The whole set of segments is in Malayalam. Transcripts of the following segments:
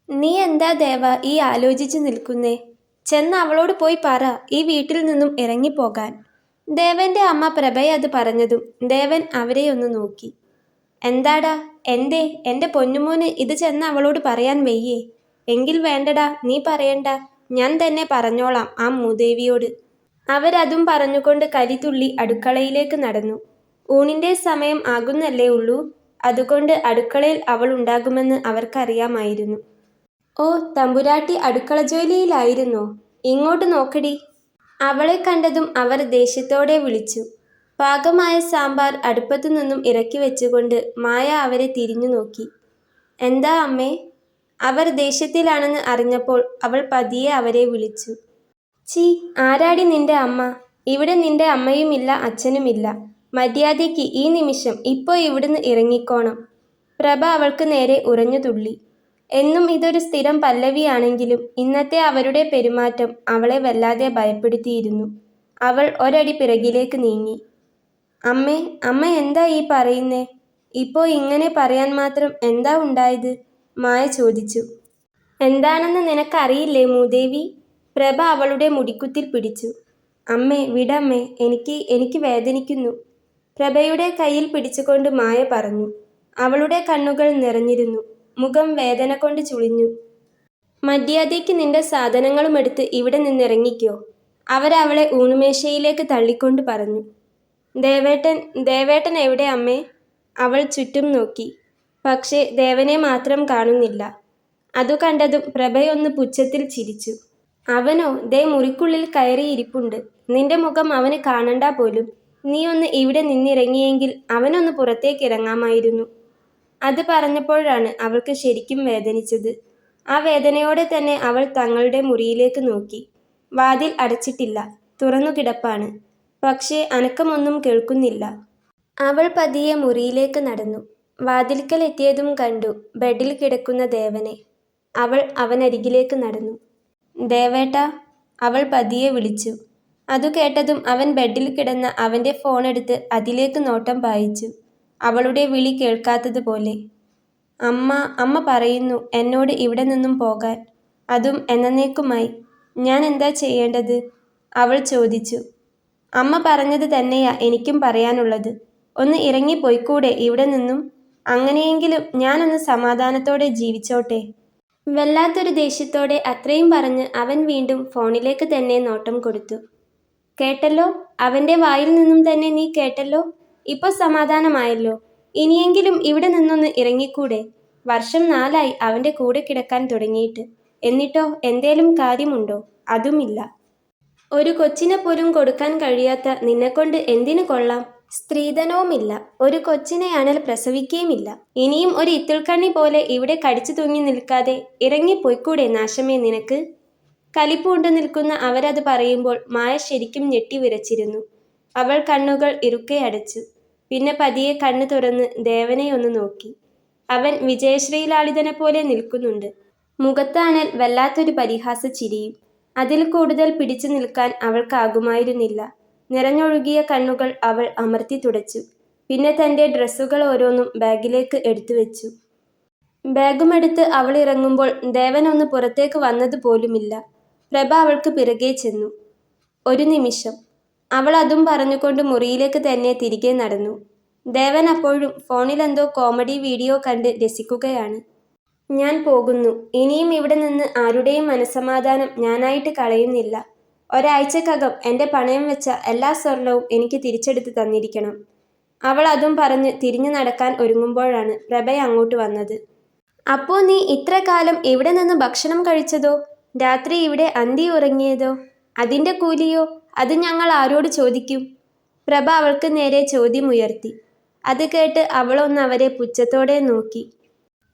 നീ എന്താ ദേവ ഈ ആലോചിച്ചു നിൽക്കുന്നേ? ചെന്ന് അവളോട് പോയി പറ ഈ വീട്ടിൽ നിന്നും ഇറങ്ങിപ്പോകാൻ. ദേവന്റെ അമ്മ പ്രഭയെ അത് പറഞ്ഞതും ദേവൻ അവരെയൊന്ന് നോക്കി. എന്താടാ, എന്തേ? എൻ്റെ പൊന്നുമോന് ഇത് ചെന്ന് അവളോട് പറയാൻ വയ്യേ? എങ്കിൽ വേണ്ടടാ, നീ പറയണ്ട, ഞാൻ തന്നെ പറഞ്ഞോളാം ആ മൂദേവിയോട്. അവരതും പറഞ്ഞുകൊണ്ട് കലിതുള്ളി അടുക്കളയിലേക്ക് നടന്നു. ഊണിന്റെ സമയം ആകുന്നല്ലേ ഉള്ളൂ, അതുകൊണ്ട് അടുക്കളയിൽ അവൾ ഉണ്ടാകുമെന്ന് അവർക്കറിയാമായിരുന്നു. ഓ, തമ്പുരാട്ടി അടുക്കള ജോലിയിലായിരുന്നോ? ഇങ്ങോട്ട് നോക്കടി. അവളെ കണ്ടതും അവർ ദേഷ്യത്തോടെ വിളിച്ചു. പാകമായ സാമ്പാർ അടുപ്പത്തു നിന്നും ഇറക്കി വെച്ചുകൊണ്ട് മായ അവരെ തിരിഞ്ഞു നോക്കി. എന്താ അമ്മേ? അവർ ദേഷ്യത്തിലാണെന്ന് അറിഞ്ഞപ്പോൾ അവൾ പതിയെ അവരെ വിളിച്ചു. ചീ, ആരാടി നിന്റെ അമ്മ? ഇവിടെ നിന്റെ അമ്മയുമില്ല അച്ഛനുമില്ല. മര്യാദയ്ക്ക് ഈ നിമിഷം ഇപ്പോൾ ഇവിടുന്ന് ഇറങ്ങിക്കോണം. പ്രഭ അവൾക്ക് നേരെ ഉറഞ്ഞു തുള്ളി. എന്നും ഇതൊരു സ്ഥിരം പല്ലവിയാണെങ്കിലും ഇന്നത്തെ അവരുടെ പെരുമാറ്റം അവളെ വല്ലാതെ ഭയപ്പെടുത്തിയിരുന്നു. അവൾ ഒരടി പിറകിലേക്ക് നീങ്ങി. അമ്മേ, അമ്മ എന്താ ഈ പറയുന്നേ? ഇപ്പോൾ ഇങ്ങനെ പറയാൻ മാത്രം എന്താ ഉണ്ടായത്? മായ ചോദിച്ചു. എന്താണെന്ന് നിനക്കറിയില്ലേ മൂദേവി? പ്രഭ അവളുടെ മുടിക്കുത്തിൽ പിടിച്ചു. അമ്മേ, വിടമ്മേ, എനിക്ക് വേദനിക്കുന്നു. പ്രഭയുടെ കയ്യിൽ പിടിച്ചുകൊണ്ട് മായ പറഞ്ഞു. അവളുടെ കണ്ണുകൾ നിറഞ്ഞിരുന്നു. മുഖം വേദന കൊണ്ട് ചുളിഞ്ഞു. മര്യാദയ്ക്ക് നിന്റെ സാധനങ്ങളും എടുത്ത് ഇവിടെ നിന്നിറങ്ങിക്കോ, അവരവളെ ഊണുമേശയിലേക്ക് തള്ളിക്കൊണ്ട് പറഞ്ഞു. ദേവേട്ടൻ എവിടെ അമ്മേ? അവൾ ചുറ്റും നോക്കി. പക്ഷേ ദേവനെ മാത്രം കാണുന്നില്ല. അതു കണ്ടതും പ്രഭയൊന്ന് പുച്ഛത്തിൽ ചിരിച്ചു. അവനോ ദേ മുറിക്കുള്ളിൽ കയറിയിരിപ്പുണ്ട്. നിന്റെ മുഖം അവന് കാണണ്ട പോലും. നീ ഒന്ന് ഇവിടെ നിന്നിറങ്ങിയെങ്കിൽ അവനൊന്ന് പുറത്തേക്ക് ഇറങ്ങാമായിരുന്നു. അത് പറഞ്ഞപ്പോഴാണ് അവൾക്ക് ശരിക്കും വേദനിച്ചത്. ആ വേദനയോടെ തന്നെ അവൾ തങ്ങളുടെ മുറിയിലേക്ക് നോക്കി. വാതിൽ അടച്ചിട്ടില്ല, തുറന്നു കിടപ്പാണ്. പക്ഷേ അനക്കമൊന്നും കേൾക്കുന്നില്ല. അവൾ പതിയെ മുറിയിലേക്ക് നടന്നു. വാതിൽക്കൽ എത്തിയതും കണ്ടു ബെഡിൽ കിടക്കുന്ന ദേവനെ. അവൾ അവനരികിലേക്ക് നടന്നു. ദേവേട്ടാ, അവൾ പതിയെ വിളിച്ചു. അതു കേട്ടതും അവൻ ബെഡിൽ കിടന്ന അവൻ്റെ ഫോണെടുത്ത് അതിലേക്ക് നോട്ടം പായിച്ചു. അവളുടെ വിളി കേൾക്കാത്തതുപോലെ. അമ്മ പറയുന്നു എന്നോട് ഇവിടെ നിന്നും പോകാൻ, അതും എന്നേക്കുമായി. ഞാൻ എന്താ ചെയ്യേണ്ടത്? അവൾ ചോദിച്ചു. അമ്മ പറഞ്ഞത് തന്നെയാ എനിക്കും പറയാനുള്ളത്. ഒന്ന് ഇറങ്ങിപ്പോയിക്കൂടെ ഇവിടെ നിന്നും? അങ്ങനെയെങ്കിലും ഞാനൊന്ന് സമാധാനത്തോടെ ജീവിച്ചോട്ടെ. വല്ലാത്തൊരു ദേഷ്യത്തോടെ അത്രയും പറഞ്ഞ് അവൻ വീണ്ടും ഫോണിലേക്ക് തന്നെ നോട്ടം കൊടുത്തു. കേട്ടല്ലോ, അവൻ്റെ വായിൽ നിന്നും തന്നെ നീ കേട്ടല്ലോ. ഇപ്പോൾ സമാധാനമായല്ലോ. ഇനിയെങ്കിലും ഇവിടെ നിന്നൊന്ന് ഇറങ്ങിക്കൂടെ? വർഷം 4 അവൻ്റെ കൂടെ കിടക്കാൻ തുടങ്ങിയിട്ട്. എന്നിട്ടോ എന്തേലും കാര്യമുണ്ടോ? അതുമില്ല. ഒരു കൊച്ചിനെ പോലും കൊടുക്കാൻ കഴിയാത്ത നിന്നെക്കൊണ്ട് എന്തിനു കൊള്ളാം? സ്ത്രീധനവുമില്ല, ഒരു കൊച്ചിനെയാണേൽ പ്രസവിക്കുകയുമില്ല. ഇനിയും ഒരു ഇത്തിൾക്കണ്ണി പോലെ ഇവിടെ കടിച്ചു തൂങ്ങി നിൽക്കാതെ ഇറങ്ങിപ്പോയിക്കൂടെ നാശമേ നിനക്ക്? കലിപ്പൂണ്ടു നിൽക്കുന്ന അവരത് പറയുമ്പോൾ മായ ശരിക്കും ഞെട്ടിവിറച്ചിരുന്നു. അവൾ കണ്ണുകൾ ഇറുക്കെ അടച്ചു. പിന്നെ പതിയെ കണ്ണു തുറന്ന് ദേവനെ ഒന്ന് നോക്കി. അവൻ വിജയശ്രീലാളിതനെ പോലെ നിൽക്കുന്നുണ്ട്. മുഖത്താണേൽ വല്ലാത്തൊരു പരിഹാസ ചിരിയും. അതിൽ കൂടുതൽ പിടിച്ചു നിൽക്കാൻ അവൾക്കാകുമായിരുന്നില്ല. നിറഞ്ഞൊഴുകിയ കണ്ണുകൾ അവൾ അമർത്തി തുടച്ചു. പിന്നെ തൻ്റെ ഡ്രസ്സുകൾ ഓരോന്നും ബാഗിലേക്ക് എടുത്തു വെച്ചു. ബാഗുമെടുത്ത് അവൾ ഇറങ്ങുമ്പോൾ ദേവൻ ഒന്ന് പുറത്തേക്ക് വന്നതുപോലുമില്ല. പ്രഭ അവൾക്ക് പിറകെ ചെന്നു. ഒരു നിമിഷം. അവൾ അതും പറഞ്ഞുകൊണ്ട് മുറിയിലേക്ക് തന്നെ തിരികെ നടന്നു. ദേവൻ അപ്പോഴും ഫോണിലെന്തോ കോമഡി വീഡിയോ കണ്ട് രസിക്കുകയാണ്. ഞാൻ പോകുന്നു. ഇനിയും ഇവിടെ നിന്ന് ആരുടെയും മനസ്സമാധാനം ഞാനായിട്ട് കളയുന്നില്ല. ഒരാഴ്ചക്കകം എൻ്റെ പണയം വെച്ച എല്ലാ സ്വർണവും എനിക്ക് തിരിച്ചെടുത്ത് തന്നിരിക്കണം. അവൾ അതും പറഞ്ഞ് തിരിഞ്ഞു നടക്കാൻ ഒരുങ്ങുമ്പോഴാണ് പ്രഭ അങ്ങോട്ട് വന്നത്. അപ്പോൾ നീ ഇത്ര കാലം ഇവിടെ നിന്ന് ഭക്ഷണം കഴിച്ചതോ? രാത്രി ഇവിടെ അന്തി ഉറങ്ങിയതോ? അതിൻ്റെ കൂലിയോ? അത് ഞങ്ങൾ ആരോട് ചോദിക്കും? പ്രഭ അവൾക്ക് നേരെ ചോദ്യമുയർത്തി. അത് കേട്ട് അവളൊന്ന് അവരെ പുച്ഛത്തോടെ നോക്കി.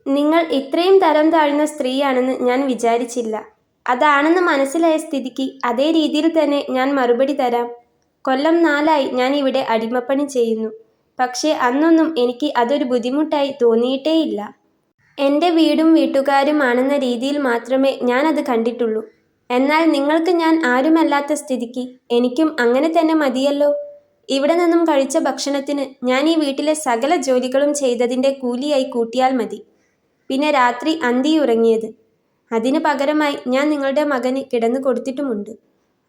നിങ്ങൾ ഇത്രയും തരം താഴ്ന്ന സ്ത്രീയാണെന്ന് ഞാൻ വിചാരിച്ചില്ല. അതാണെന്ന് മനസ്സിലായ സ്ഥിതിക്ക് അതേ രീതിയിൽ തന്നെ ഞാൻ മറുപടി തരാം. കൊല്ലം 4 ഞാൻ ഇവിടെ അടിമപ്പണി ചെയ്യുന്നു. പക്ഷേ അന്നൊന്നും എനിക്ക് അതൊരു ബുദ്ധിമുട്ടായി തോന്നിയിട്ടേയില്ല. എൻ്റെ വീടും വീട്ടുകാരുമാണെന്ന രീതിയിൽ മാത്രമേ ഞാനത് കണ്ടിട്ടുള്ളൂ. എന്നാൽ നിങ്ങൾക്ക് ഞാൻ ആരുമല്ലാത്ത സ്ഥിതിക്ക് എനിക്കും അങ്ങനെ തന്നെ മതിയല്ലോ. ഇവിടെ നിന്നും കഴിച്ച ഭക്ഷണത്തിന് ഞാൻ ഈ വീട്ടിലെ സകല ജോലികളും ചെയ്തതിൻ്റെ കൂലിയായി കൂട്ടിയാൽ മതി. പിന്നെ രാത്രി അന്തിയുറങ്ങിയത്. അതിന് പകരമായി ഞാൻ നിങ്ങളുടെ മകന് കിടന്നു കൊടുത്തിട്ടുമുണ്ട്.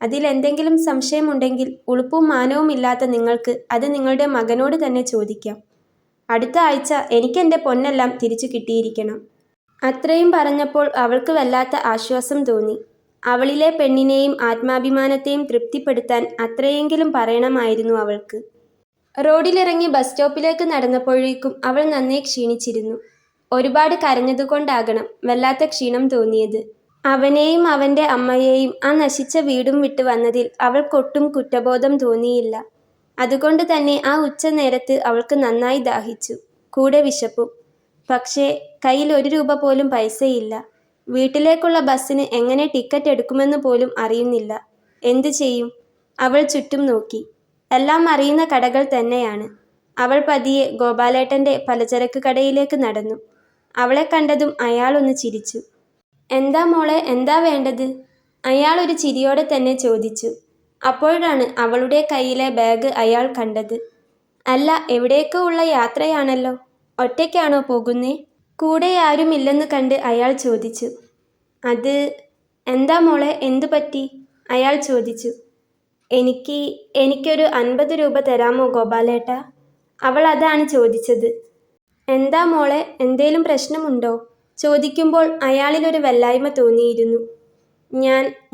അതിലെന്തെങ്കിലും സംശയമുണ്ടെങ്കിൽ ഉളുപ്പും മാനവും ഇല്ലാത്ത നിങ്ങൾക്ക് അത് നിങ്ങളുടെ മകനോട് തന്നെ ചോദിക്കാം. അടുത്ത ആഴ്ച എനിക്കെൻ്റെ പൊന്നെല്ലാം തിരിച്ചു കിട്ടിയിരിക്കണം. അത്രയും പറഞ്ഞപ്പോൾ അവൾക്ക് വല്ലാത്ത ആശ്വാസം തോന്നി. അവളിലെ പെണ്ണിനെയും ആത്മാഭിമാനത്തെയും തൃപ്തിപ്പെടുത്താൻ അത്രയെങ്കിലും പറയണമായിരുന്നു അവൾക്ക്. റോഡിലിറങ്ങി ബസ് സ്റ്റോപ്പിലേക്ക് നടന്നപ്പോഴേക്കും അവൾ നന്നേ ക്ഷീണിച്ചിരുന്നു. ഒരുപാട് കരഞ്ഞതുകൊണ്ടാകണം വല്ലാത്ത ക്ഷീണം തോന്നിയത്. അവനെയും അവൻ്റെ അമ്മയെയും ആ നശിച്ച വീടും വിട്ട് വന്നതിൽ അവൾക്കൊട്ടും കുറ്റബോധം തോന്നിയില്ല. അതുകൊണ്ട് തന്നെ ആ ഉച്ചനേരത്ത് അവൾക്ക് നന്നായി ദാഹിച്ചു, കൂടെ വിശപ്പും. പക്ഷേ കയ്യിൽ 1 രൂപ പോലും പൈസയില്ല. വീട്ടിലേക്കുള്ള ബസ്സിന് എങ്ങനെ ടിക്കറ്റ് എടുക്കുമെന്ന് പോലും അറിയുന്നില്ല. എന്തു ചെയ്യും? അവൾ ചുറ്റും നോക്കി. എല്ലാം അറിയുന്ന കടകൾ തന്നെയാണ്. അവൾ പതിയെ ഗോപാലേട്ടൻ്റെ പലചരക്ക് കടയിലേക്ക് നടന്നു. അവളെ കണ്ടതും അയാളൊന്ന് ചിരിച്ചു. എന്താ മോളെ, എന്താ വേണ്ടത്? അയാൾ ഒരു ചിരിയോടെ തന്നെ ചോദിച്ചു. അപ്പോഴാണ് അവളുടെ കയ്യിലെ ബാഗ് അയാൾ കണ്ടത്. അല്ല, എവിടേക്കോ ഉള്ള യാത്രയാണല്ലോ. ഒറ്റയ്ക്കാണോ പോകുന്നേ? കൂടെ ആരുമില്ലെന്ന് കണ്ട് അയാൾ ചോദിച്ചു. അത് എന്താ മോളെ, എന്തു പറ്റി? അയാൾ ചോദിച്ചു. എനിക്കൊരു 50 രൂപ തരാമോ ഗോപാലേട്ടാ? അവൾ അതാണ് ചോദിച്ചത്. എന്താ മോളെ, എന്തേലും പ്രശ്നമുണ്ടോ? ചോദിക്കുമ്പോൾ അയാളിലൊരു വല്ലായ്മ തോന്നിയിരുന്നു.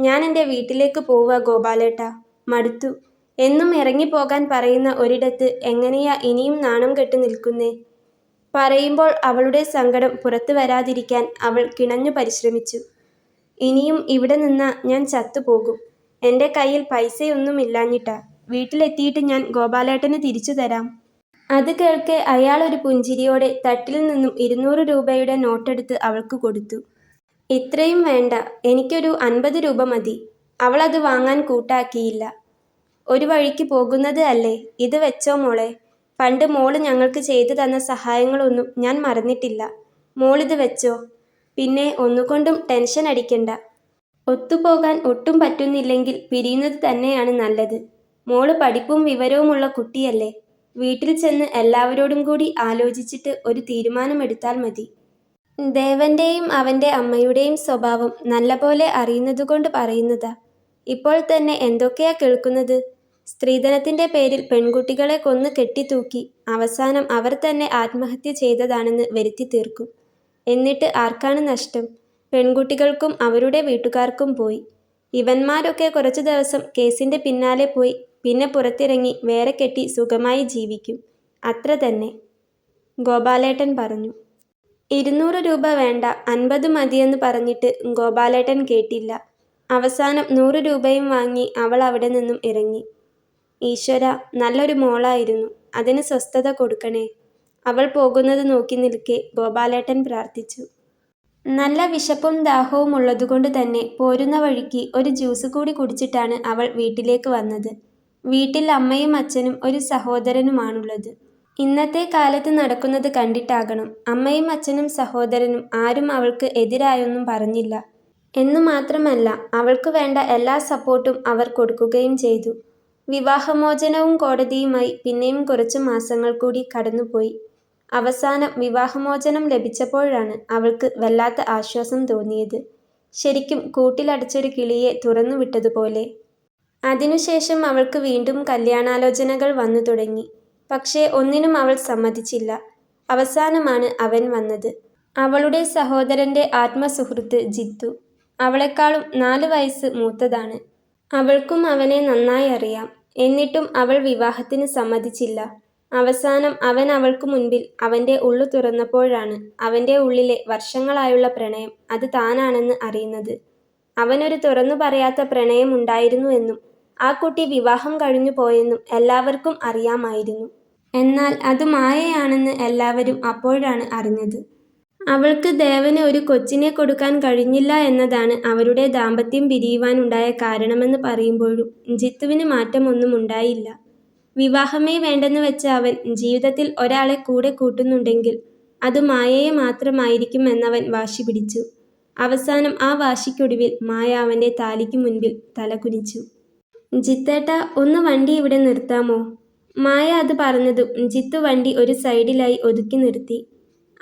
ഞാൻ എൻ്റെ വീട്ടിലേക്ക് പോവുക ഗോപാലേട്ടാ. മടുത്തു. എന്നും ഇറങ്ങിപ്പോകാൻ പറയുന്ന ഒരിടത്ത് എങ്ങനെയാ ഇനിയും നാണം കെട്ട് നിൽക്കുന്നേ? പറയുമ്പോൾ അവളുടെ സങ്കടം പുറത്തു വരാതിരിക്കാൻ അവൾ കിണഞ്ഞു പരിശ്രമിച്ചു. ഇനിയും ഇവിടെ നിന്നാ ഞാൻ ചത്തുപോകും. എൻ്റെ കയ്യിൽ പൈസയൊന്നുമില്ലാഞ്ഞിട്ടാ. വീട്ടിലെത്തിയിട്ട് ഞാൻ ഗോപാലേട്ടന് തിരിച്ചു തരാം. അത് കേൾക്കെ അയാൾ ഒരു പുഞ്ചിരിയോടെ തട്ടിൽ നിന്നും 200 രൂപയുടെ നോട്ടെടുത്ത് അവൾക്ക് കൊടുത്തു. ഇത്രയും വേണ്ട, എനിക്കൊരു 50 രൂപ മതി. അവൾ അത് വാങ്ങാൻ കൂട്ടാക്കിയില്ല. ഒരു വഴിക്ക് പോകുന്നത് അല്ലേ, ഇത് വെച്ചോ മോളെ. പണ്ട് മോള് ഞങ്ങൾക്ക് ചെയ്തു തന്ന സഹായങ്ങളൊന്നും ഞാൻ മറന്നിട്ടില്ല. മോളിത് വെച്ചോ. പിന്നെ ഒന്നുകൊണ്ടും ടെൻഷൻ അടിക്കണ്ട. ഒത്തുപോകാൻ ഒട്ടും പറ്റുന്നില്ലെങ്കിൽ പിരിയുന്നത് തന്നെയാണ് നല്ലത്. മോള് പഠിപ്പും വിവരവുമുള്ള കുട്ടിയല്ലേ. വീട്ടിൽ ചെന്ന് എല്ലാവരോടും കൂടി ആലോചിച്ചിട്ട് ഒരു തീരുമാനമെടുത്താൽ മതി. ദേവന്റെയും അവൻ്റെ അമ്മയുടെയും സ്വഭാവം നല്ലപോലെ അറിയുന്നതുകൊണ്ട് പറയുന്നതാ. ഇപ്പോൾ തന്നെ എന്തൊക്കെയാ കേൾക്കുന്നത്? സ്ത്രീധനത്തിൻ്റെ പേരിൽ പെൺകുട്ടികളെ കൊന്നു കെട്ടിത്തൂക്കി അവസാനം അവർ തന്നെ ആത്മഹത്യ ചെയ്തതാണെന്ന് വരുത്തി തീർക്കും. എന്നിട്ട് ആർക്കാണ് നഷ്ടം? പെൺകുട്ടികൾക്കും അവരുടെ വീട്ടുകാർക്കും പോയി. ഇവന്മാരൊക്കെ കുറച്ചു ദിവസം കേസിൻ്റെ പിന്നാലെ പോയി പിന്നെ പുറത്തിറങ്ങി വേറെ കെട്ടി സുഖമായി ജീവിക്കും. അത്ര തന്നെ, ഗോപാലേട്ടൻ പറഞ്ഞു. 200 രൂപ വേണ്ട, 50 മതിയെന്ന് പറഞ്ഞിട്ട് ഗോപാലേട്ടൻ കേട്ടില്ല. അവസാനം 100 രൂപയും വാങ്ങി അവൾ അവിടെ നിന്നും ഇറങ്ങി. ഈശ്വര, നല്ലൊരു മോളായിരുന്നു. അതിന് സ്വസ്ഥത കൊടുക്കണേ. അവൾ പോകുന്നത് നോക്കി നിൽക്കെ ഗോപാലേട്ടൻ പ്രാർത്ഥിച്ചു. നല്ല വിശപ്പും ദാഹവും ഉള്ളതുകൊണ്ട് തന്നെ പോരുന്ന വഴിക്ക് ഒരു ജ്യൂസ് കൂടി കുടിച്ചിട്ടാണ് അവൾ വീട്ടിലേക്ക് വന്നത്. വീട്ടിൽ അമ്മയും അച്ഛനും ഒരു സഹോദരനുമാണുള്ളത്. ഇന്നത്തെ കാലത്ത് നടക്കുന്നത് കണ്ടിട്ടാകണം അമ്മയും അച്ഛനും സഹോദരനും ആരും അവൾക്ക് എതിരായൊന്നും പറഞ്ഞില്ല. എന്നു മാത്രമല്ല, അവൾക്ക് വേണ്ട എല്ലാ സപ്പോർട്ടും അവർ കൊടുക്കുകയും ചെയ്തു. വിവാഹമോചനവും കോടതിയുമായി പിന്നെയും കുറച്ചു മാസങ്ങൾ കൂടി കടന്നുപോയി. അവസാനം വിവാഹമോചനം ലഭിച്ചപ്പോഴാണ് അവൾക്ക് വല്ലാത്ത ആശ്വാസം തോന്നിയത്. ശരിക്കും കൂട്ടിലടച്ചൊരു കിളിയെ തുറന്നു വിട്ടതുപോലെ. അതിനുശേഷം അവൾക്ക് വീണ്ടും കല്യാണാലോചനകൾ വന്നു തുടങ്ങി. പക്ഷേ ഒന്നിനും അവൾ സമ്മതിച്ചില്ല. അവസാനമാണ് അവൻ വന്നത്. അവളുടെ സഹോദരൻ്റെ ആത്മസുഹൃത്ത് ജിത്തു. അവളെക്കാളും 4 വയസ്സ് മൂത്തതാണ്. അവൾക്കും അവനെ നന്നായി അറിയാം. എന്നിട്ടും അവൾ വിവാഹത്തിന് സമ്മതിച്ചില്ല. അവസാനം അവൻ അവൾക്ക് മുൻപിൽ അവൻ്റെ ഉള്ളു തുറന്നപ്പോഴാണ് അവൻ്റെ ഉള്ളിലെ വർഷങ്ങളായുള്ള പ്രണയം അത് താനാണെന്ന് അറിയുന്നത്. അവനൊരു തുറന്നു പറയാത്ത പ്രണയമുണ്ടായിരുന്നു എന്നും ആ കുട്ടി വിവാഹം കഴിഞ്ഞു പോയെന്നും എല്ലാവർക്കും അറിയാമായിരുന്നു. എന്നാൽ അത് മായയാണെന്ന് എല്ലാവരും അപ്പോഴാണ് അറിഞ്ഞത്. അവൾക്ക് ദേവന് ഒരു കൊച്ചിനെ കൊടുക്കാൻ കഴിഞ്ഞില്ല എന്നതാണ് അവരുടെ ദാമ്പത്യം പിരിയുവാനുണ്ടായ കാരണമെന്ന് പറയുമ്പോഴും ജിത്തുവിന് മാറ്റമൊന്നും ഉണ്ടായില്ല. വിവാഹമേ വേണ്ടെന്ന് വെച്ച അവൻ ജീവിതത്തിൽ ഒരാളെ കൂടെ കൂട്ടുന്നുണ്ടെങ്കിൽ അത് മായയെ മാത്രമായിരിക്കും എന്നവൻ വാശി പിടിച്ചു. അവസാനം ആ വാശിക്കൊടുവിൽ മായ അവൻ്റെ താലിക്ക് മുൻപിൽ തലകുനിച്ചു. ജിത്തേട്ടാ, ഒന്ന് വണ്ടി ഇവിടെ നിർത്താമോ? മായ അത് പറഞ്ഞതും ജിത്തു വണ്ടി ഒരു സൈഡിലായി ഒതുക്കി നിർത്തി.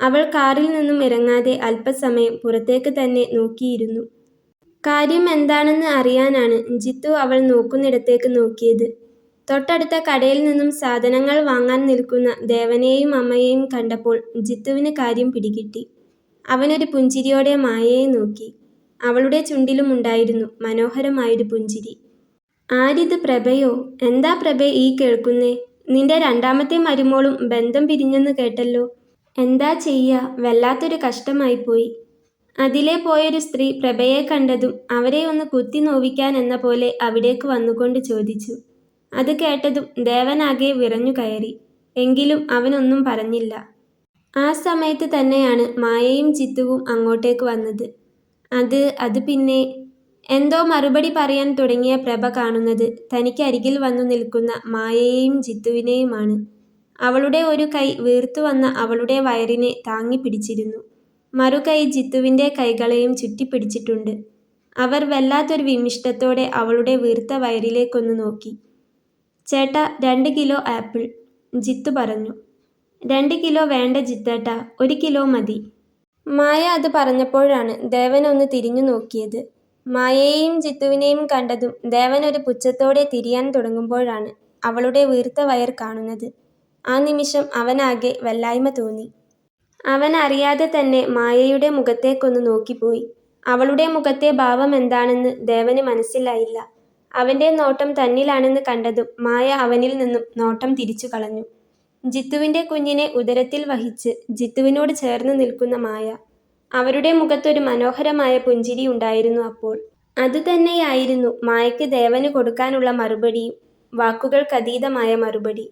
അവൾ കാറിൽ നിന്നും ഇറങ്ങാതെ അല്പസമയം പുറത്തേക്ക് തന്നെ നോക്കിയിരുന്നു. കാര്യം എന്താണെന്ന് അറിയാനാണ് ജിത്തു അവൾ നോക്കുന്നിടത്തേക്ക് നോക്കിയത്. തൊട്ടടുത്ത കടയിൽ നിന്നും സാധനങ്ങൾ വാങ്ങാൻ നിൽക്കുന്ന ദേവനെയും അമ്മയെയും കണ്ടപ്പോൾ ജിത്തുവിന് കാര്യം പിടികിട്ടി. അവനൊരു പുഞ്ചിരിയോടെ മായയെ നോക്കി. അവളുടെ ചുണ്ടിലുമുണ്ടായിരുന്നു മനോഹരമായൊരു പുഞ്ചിരി. ആരിത്, പ്രഭയോ? എന്താ പ്രഭേ ഈ കേൾക്കുന്നേ? നിന്റെ രണ്ടാമത്തെ മരുമോളും ബന്ധം പിരിഞ്ഞെന്ന് കേട്ടല്ലോ. എന്താ ചെയ്യാ, വല്ലാത്തൊരു കഷ്ടമായിപ്പോയി. അതിലെ പോയൊരു സ്ത്രീ പ്രഭയെ കണ്ടതും അവരെ ഒന്ന് കുത്തി നോവിക്കാൻ എന്ന പോലെ അവിടേക്ക് വന്നുകൊണ്ട് ചോദിച്ചു. അത് കേട്ടതും ദേവനാകെ വിറഞ്ഞു കയറി. എങ്കിലും അവനൊന്നും പറഞ്ഞില്ല. ആ സമയത്ത് തന്നെയാണ് മായയും ജിത്തുവും അങ്ങോട്ടേക്ക് വന്നത്. അത് പിന്നെ എന്തോ മറുപടി പറയാൻ തുടങ്ങിയ പ്രഭ കാണുന്നത് തനിക്കരികിൽ വന്നു നിൽക്കുന്ന മായയെയും ജിത്തുവിനെയുമാണ്. അവളുടെ ഒരു കൈ വീർത്തു വന്ന അവളുടെ വയറിനെ താങ്ങിപ്പിടിച്ചിരുന്നു. മറുകൈ ജിത്തുവിൻ്റെ കൈകളെയും ചുറ്റിപ്പിടിച്ചിട്ടുണ്ട്. അവർ വല്ലാത്തൊരു വിമിഷ്ടത്തോടെ അവളുടെ വീർത്ത വയറിലേക്കൊന്ന് നോക്കി. ചേട്ടാ, 2 കിലോ ആപ്പിൾ, ജിത്തു പറഞ്ഞു. 2 കിലോ വേണ്ട ജിത്തേട്ടാ, 1 കിലോ മതി. മായ അത് പറഞ്ഞപ്പോഴാണ് ദേവൻ ഒന്ന് തിരിഞ്ഞു നോക്കിയത്. മായയെയും ജിത്തുവിനെയും കണ്ടതും ദേവൻ ഒരു പുച്ഛത്തോടെ തിരിയാൻ തുടങ്ങുമ്പോഴാണ് അവളുടെ വീർത്ത വയർ കാണുന്നത്. ആ നിമിഷം അവനാകെ വല്ലായ്മ തോന്നി. അവൻ അറിയാതെ തന്നെ മായയുടെ മുഖത്തേക്കൊന്ന് നോക്കിപ്പോയി. അവളുടെ മുഖത്തെ ഭാവം എന്താണെന്ന് ദേവന് മനസ്സിലായില്ല. അവൻ്റെ നോട്ടം തന്നിലാണെന്ന് കണ്ടതും മായ അവനിൽ നിന്നും നോട്ടം തിരിച്ചു കളഞ്ഞു. ജിത്തുവിൻ്റെ കുഞ്ഞിനെ ഉദരത്തിൽ വഹിച്ച് ജിത്തുവിനോട് ചേർന്ന് നിൽക്കുന്ന മായ. അവരുടെ മുഖത്തൊരു മനോഹരമായ പുഞ്ചിരി ഉണ്ടായിരുന്നു അപ്പോൾ. അതുതന്നെയായിരുന്നു മായയ്ക്ക് ദേവന് കൊടുക്കാനുള്ള മറുപടിയും, വാക്കുകൾക്കതീതമായ മറുപടി.